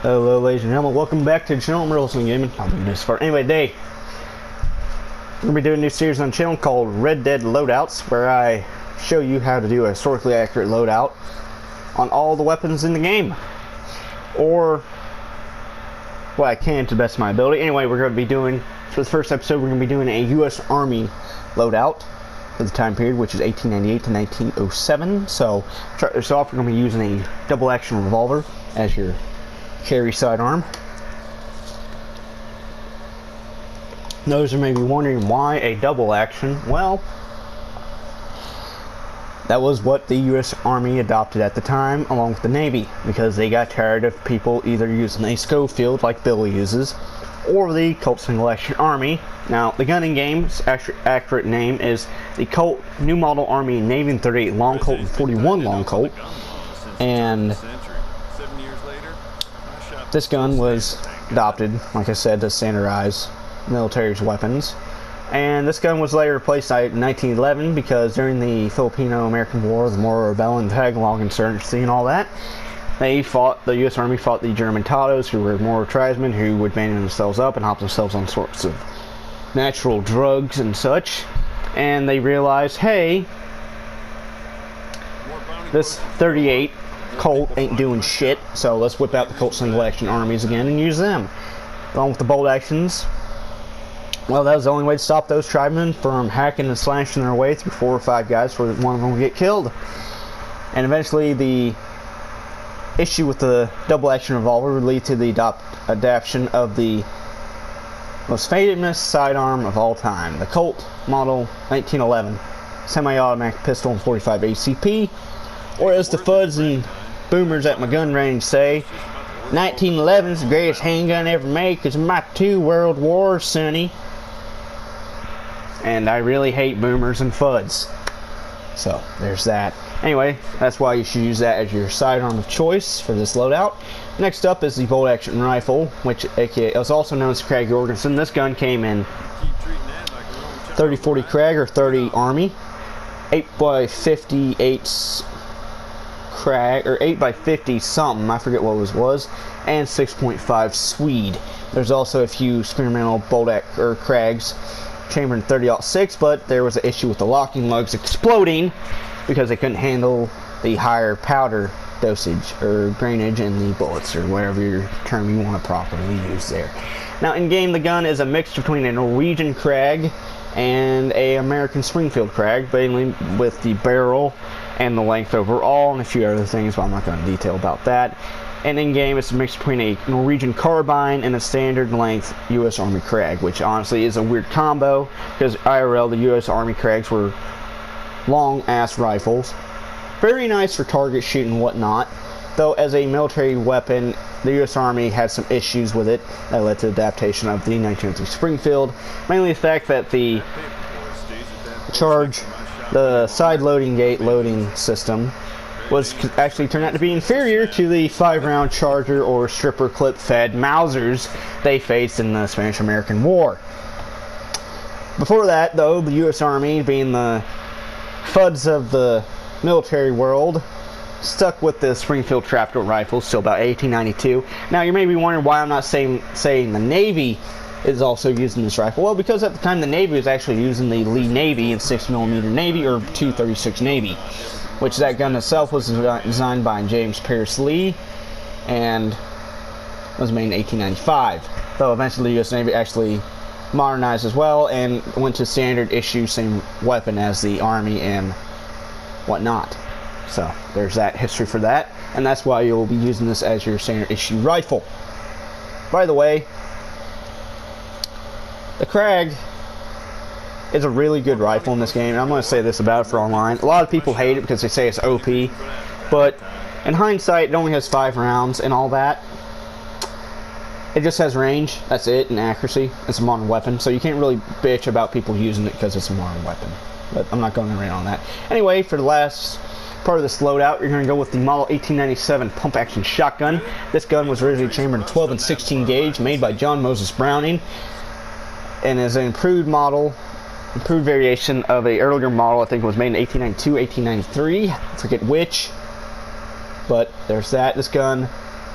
Hello ladies and gentlemen, welcome back to the channel. I'm Revolver Gaming. I'll be this for anyway today. We're going to be doing a new series on the channel called Red Dead Loadouts, where I show you how to do a historically accurate loadout on all the weapons in the game. Or what I can to the best of my ability. Anyway, we're going to be doing, for the first episode, we're going to be doing a US Army loadout for the time period, which is 1898 to 1907. So, to start this off, we're going to be using a double action revolver as your carry sidearm. Those are maybe wondering why a double action. Well, that was what the US Army adopted at the time, along with the Navy, because they got tired of people either using a Schofield like Billy uses, or the Colt Single Action Army. Now, the gun in game's accurate name is the Colt New Model Army Navy 38 Long Colt and 41 Long Colt, and this gun was adopted, like I said, to standardize military's weapons. And this gun was later replaced in 1911 because during the Filipino-American War, the Moro Rebellion, Tagalog insurgency, and all that, the U.S. Army fought the German Tatos, who were Moro tribesmen who would band themselves up and hop themselves on sorts of natural drugs and such. And they realized, hey, this 38 Colt ain't doing shit, so let's whip out the Colt Single Action Armies again and use them. Along with the bolt actions, well, that was the only way to stop those tribesmen from hacking and slashing their way through 4 or 5 guys before one of them would get killed. And eventually the issue with the double action revolver would lead to the adoption of the most famous sidearm of all time, the Colt Model 1911 semi-automatic pistol and 45 ACP, or as the FUDs and boomers at my gun range say, 1911's the greatest handgun ever made because of my 2 world wars, sonny. And I really hate boomers and FUDs. So, there's that. Anyway, that's why you should use that as your sidearm of choice for this loadout. Next up is the bolt action rifle, which is also known as Krag Jorgensen. This gun came in 30-40 Krag or 30 Army, 8x58 Krag, or 8x50 something, I forget what it was, and 6.5 Swede. There's also a few experimental Krags chambered in 30-06, but there was an issue with the locking lugs exploding because they couldn't handle the higher powder dosage or grainage in the bullets, or whatever your term you want to properly use there. Now, in game, the gun is a mixture between a Norwegian Krag and a American Springfield Krag, mainly with the barrel and the length overall, and a few other things, but I'm not going to detail about that. And in game, it's a mix between a Norwegian carbine and a standard length U.S. Army Krag, which honestly is a weird combo because IRL, the U.S. Army Krags were long ass rifles, very nice for target shooting and whatnot. Though as a military weapon, the U.S. Army had some issues with it that led to the adaptation of the 1903 Springfield, mainly the fact that the side loading gate loading system was actually turned out to be inferior to the 5-round Charger or stripper clip fed Mausers they faced in the Spanish-American War. Before that, though, the U.S. Army, being the FUDs of the military world, stuck with the Springfield trapdoor rifles till about 1892. Now, you may be wondering why I'm not saying the Navy is also using this rifle. Well, because at the time the Navy was actually using the Lee Navy and 6mm Navy, or 236 Navy, which that gun itself was designed by James Pierce Lee and was made in 1895. Though eventually the U.S. Navy actually modernized as well and went to standard issue, same weapon as the Army and whatnot. So there's that history for that, and that's why you'll be using this as your standard issue rifle. By the way, the Krag is a really good rifle in this game, and I'm going to say this about it for online. A lot of people hate it because they say it's OP, but in hindsight, it only has 5 rounds and all that. It just has range, that's it, and accuracy. It's a modern weapon, so you can't really bitch about people using it because it's a modern weapon. But I'm not going to rant on that. Anyway, for the last part of this loadout, you're going to go with the Model 1897 pump action shotgun. This gun was originally chambered in 12 and 16 gauge, made by John Moses Browning, and is an improved variation of a earlier model. I think it was made in 1892, 1893. I forget which, but there's that. This gun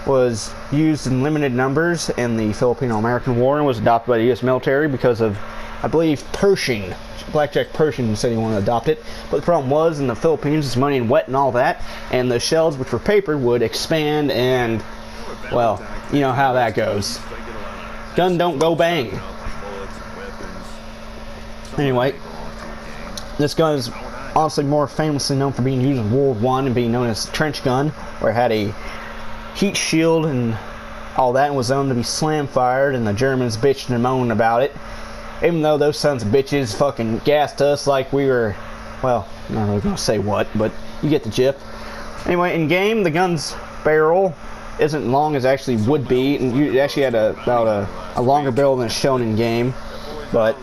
was used in limited numbers in the Filipino-American War and was adopted by the U.S. military because of, I believe, Pershing. Blackjack Pershing said he wanted to adopt it, but the problem was in the Philippines it's money and wet and all that, and the shells, which were paper, would expand, and well, you know how that goes. Gun don't go bang. Anyway, this gun is honestly more famously known for being used in World War I and being known as the trench gun, where it had a heat shield and all that, and was known to be slam fired, and the Germans bitched and moaned about it. Even though those sons of bitches fucking gassed us like we were, well, I'm not really gonna say what, but you get the gist. Anyway, in game, the gun's barrel isn't long as it actually would be, and you actually had about a longer barrel than shown in game, but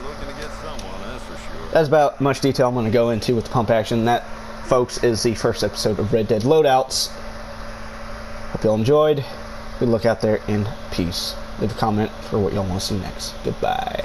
that's about much detail I'm going to go into with the pump action. That, folks, is the first episode of Red Dead Loadouts. Hope y'all enjoyed. Good luck out there, and peace. Leave a comment for what y'all want to see next. Goodbye.